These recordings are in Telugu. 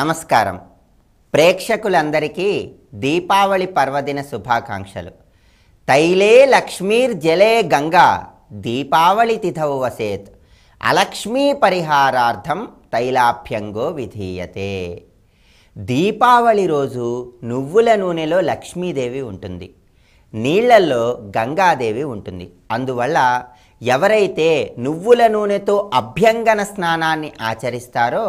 నమస్కారం ప్రేక్షకులందరికీ దీపావళి పర్వదిన శుభాకాంక్షలు. తైలే లక్ష్మీర్జలే గంగా దీపావళి తిథౌ వసేత్ అలక్ష్మీ పరిహారార్థం తైలాభ్యంగో విధీయతే. దీపావళి రోజు నువ్వుల నూనెలో లక్ష్మీదేవి ఉంటుంది, నీళ్లలో గంగాదేవి ఉంటుంది. అందువల్ల ఎవరైతే నువ్వుల నూనెతో అభ్యంగన స్నానాన్ని ఆచరిస్తారో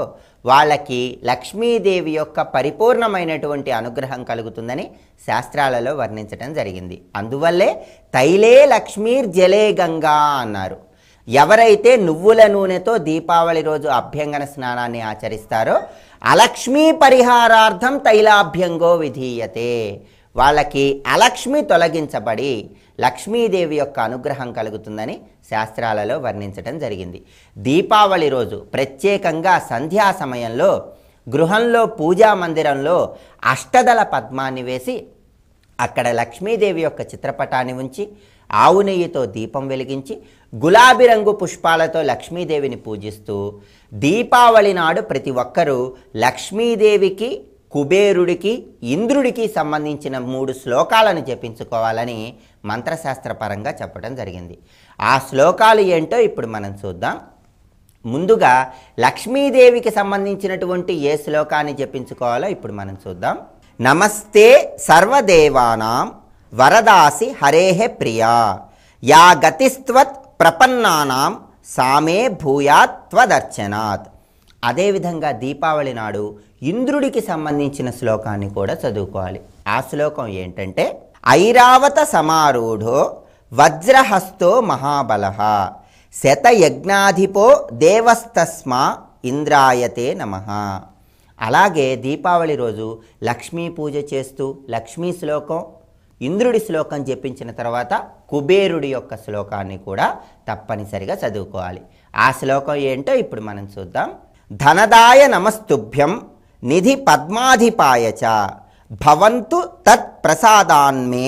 వాళ్ళకి లక్ష్మీదేవి యొక్క పరిపూర్ణమైనటువంటి అనుగ్రహం కలుగుతుందని శాస్త్రాలలో వర్ణించడం జరిగింది. అందువల్లే తైలే లక్ష్మీర్జలే గంగా అన్నారు. ఎవరైతే నువ్వుల నూనెతో దీపావళి రోజు అభ్యంగన స్నానాన్ని ఆచరిస్తారో అలక్ష్మీ పరిహారార్థం తైలాభ్యంగో విధీయతే. వాళ్ళకి అలక్ష్మి తొలగించబడి లక్ష్మీదేవి యొక్క అనుగ్రహం కలుగుతుందని శాస్త్రాలలో వర్ణించడం జరిగింది. దీపావళి రోజు ప్రత్యేకంగా సంధ్యా సమయంలో గృహంలో పూజా మందిరంలో అష్టదళ పద్మాన్ని వేసి అక్కడ లక్ష్మీదేవి యొక్క చిత్రపటాన్ని ఉంచి ఆవు నెయ్యితో దీపం వెలిగించి గులాబీ రంగు పుష్పాలతో లక్ష్మీదేవిని పూజిస్తూ దీపావళి నాడు ప్రతి ఒక్కరూ లక్ష్మీదేవికి, కుబేరుడికి, ఇంద్రుడికి సంబంధించిన 3 శ్లోకాలను జపించుకోవాలని మంత్రశాస్త్రపరంగా చెప్పడం జరిగింది. ఆ శ్లోకాలు ఏంటో ఇప్పుడు మనం చూద్దాం. ముందుగా లక్ష్మీదేవికి సంబంధించినటువంటి ఏ శ్లోకాన్ని జపించుకోవాలో ఇప్పుడు మనం చూద్దాం. నమస్తే సర్వదేవానాం వరదాసి హరేహ ప్రియా యా గతిస్త్వత్ ప్రపన్నానాం సామే భూయాత్ త్వదర్చనాత్. అదేవిధంగా దీపావళి నాడు ఇంద్రుడికి సంబంధించిన శ్లోకాన్ని కూడా చదువుకోవాలి. ఆ శ్లోకం ఏంటంటే ఐరావత సమారూఢో వజ్రహస్తో మహాబలః శతయజ్ఞాధిపో దేవస్తస్మా ఇంద్రాయతే నమః. అలాగే దీపావళి రోజు లక్ష్మీ పూజ చేస్తూ లక్ష్మీ శ్లోకం, ఇంద్రుడి శ్లోకం జపించిన తర్వాత కుబేరుడి యొక్క శ్లోకాన్ని కూడా తప్పనిసరిగా చదువుకోవాలి. ఆ శ్లోకం ఏంటో ఇప్పుడు మనం చూద్దాం. ధనదాయ నమస్తుభ్యం నిధి పద్మాధిపాయ చ భవంతు తత్ ప్రసాదాన్మే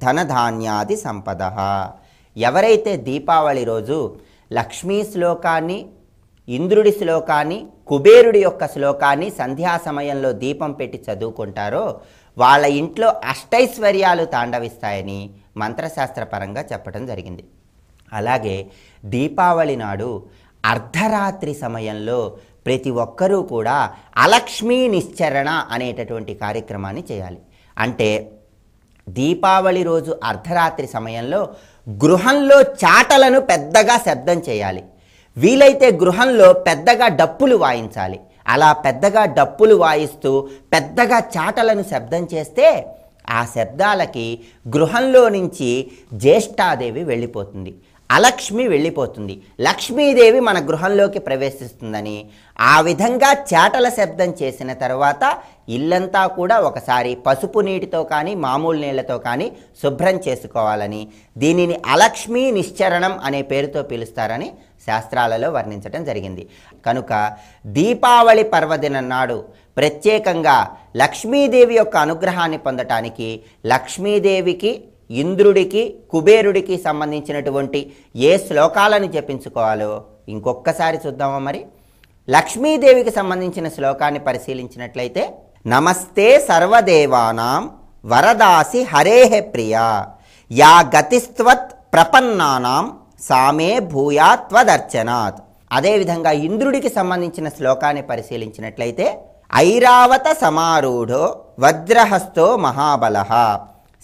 ధనధాన్యాది సంపద. ఎవరైతే దీపావళి రోజు లక్ష్మీ శ్లోకాన్ని, ఇంద్రుడి శ్లోకాన్ని, కుబేరుడి యొక్క శ్లోకాన్ని సంధ్యా సమయంలో దీపం పెట్టి చదువుకుంటారో వాళ్ళ ఇంట్లో అష్టైశ్వర్యాలు తాండవిస్తాయని మంత్రశాస్త్రపరంగా చెప్పడం జరిగింది. అలాగే దీపావళి నాడు అర్ధరాత్రి సమయంలో ప్రతి ఒక్కరూ కూడా అలక్ష్మీ నిశ్చరణ అనేటటువంటి కార్యక్రమాన్ని చేయాలి. అంటే దీపావళి రోజు అర్ధరాత్రి సమయంలో గృహంలో చాటలను పెద్దగా శబ్దం చేయాలి. వీలైతే గృహంలో పెద్దగా డప్పులు వాయించాలి. అలా పెద్దగా డప్పులు వాయిస్తూ పెద్దగా చాటలను శబ్దం చేస్తే ఆ శబ్దాలకి గృహంలో నుంచి జ్యేష్ఠాదేవి వెళ్ళిపోతుంది, అలక్ష్మి వెళ్ళిపోతుంది, లక్ష్మీదేవి మన గృహంలోకి ప్రవేశిస్తుందని ఆ విధంగా చాటల శబ్దం చేసిన తర్వాత ఇల్లంతా కూడా ఒకసారి పసుపు నీటితో కానీ మామూలు నీళ్లతో కానీ శుభ్రం చేసుకోవాలని, దీనిని అలక్ష్మీ నిశ్చరణం అనే పేరుతో పిలుస్తారని శాస్త్రాలలో వర్ణించడం జరిగింది. కనుక దీపావళి పర్వదినం నాడు ప్రత్యేకంగా లక్ష్మీదేవి యొక్క అనుగ్రహాన్ని పొందటానికి లక్ష్మీదేవికి, ఇంద్రుడికి, కుబేరుడికి సంబంధించినటువంటి ఏ శ్లోకాలను జపించుకోవాలో ఇంకొకసారి చూద్దామా. మరి లక్ష్మీదేవికి సంబంధించిన శ్లోకాన్ని పరిశీలించినట్లయితే నమస్తే సర్వదేవానాం వరదాసి హరేహ ప్రియా యా గతిస్త్వత్ ప్రపన్నానాం సామే భూయాత్ త్వదర్చనాత్. అదేవిధంగా ఇంద్రుడికి సంబంధించిన శ్లోకాన్ని పరిశీలించినట్లయితే ఐరావత సమారూఢో వజ్రహస్తో మహాబలః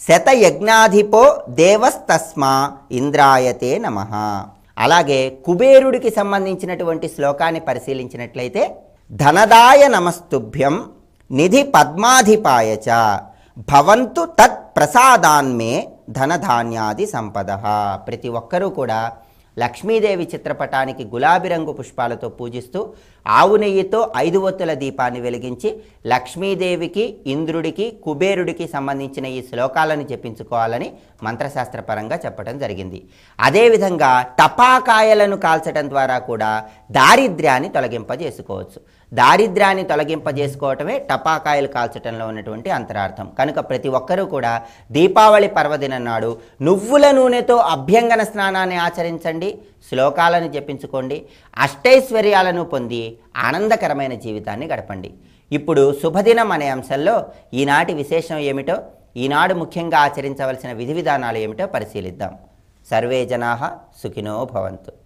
శతయజ్ఞాధిపో దేవస్తస్మా ఇంద్రాయతే నమః. అలాగే కుబేరుడికి సంబంధించినటువంటి శ్లోకాన్ని పరిశీలించినట్లయితే ధనదాయ నమస్తుభ్యం నిధి పద్మాధిపాయ చ భవంతు తత్ ప్రసాదాన్మే ధనధాన్యాది సంపద. ప్రతి ఒక్కరూ కూడా లక్ష్మీదేవి చిత్రపటానికి గులాబీ రంగు పుష్పాలతో పూజిస్తూ ఆవు నెయ్యితో 5 ఒత్తుల దీపాన్ని వెలిగించి లక్ష్మీదేవికి, ఇంద్రుడికి, కుబేరుడికి సంబంధించిన ఈ శ్లోకాలను జపించుకోవాలని మంత్రశాస్త్రపరంగా చెప్పడం జరిగింది. అదేవిధంగా టపాకాయలను కాల్చడం ద్వారా కూడా దారిద్ర్యాన్ని తొలగింపజేసుకోవచ్చు. దారిద్ర్యాన్ని తొలగింపజేసుకోవటమే టపాకాయలు కాల్చటంలో ఉన్నటువంటి అంతరార్థం. కనుక ప్రతి ఒక్కరూ కూడా దీపావళి పర్వదినం నాడు నువ్వుల నూనెతో అభ్యంగన స్నానాన్ని ఆచరించండి, శ్లోకాలను జపించుకోండి, అష్టైశ్వర్యాలను పొంది ఆనందకరమైన జీవితాన్ని గడపండి. ఇప్పుడు శుభదినం అనే అంశంలో ఈనాటి విశేషం ఏమిటో, ఈనాడు ముఖ్యంగా ఆచరించవలసిన విధి విధానాలు ఏమిటో పరిశీలిద్దాం. సర్వే జనాః సుఖినో భవంతు.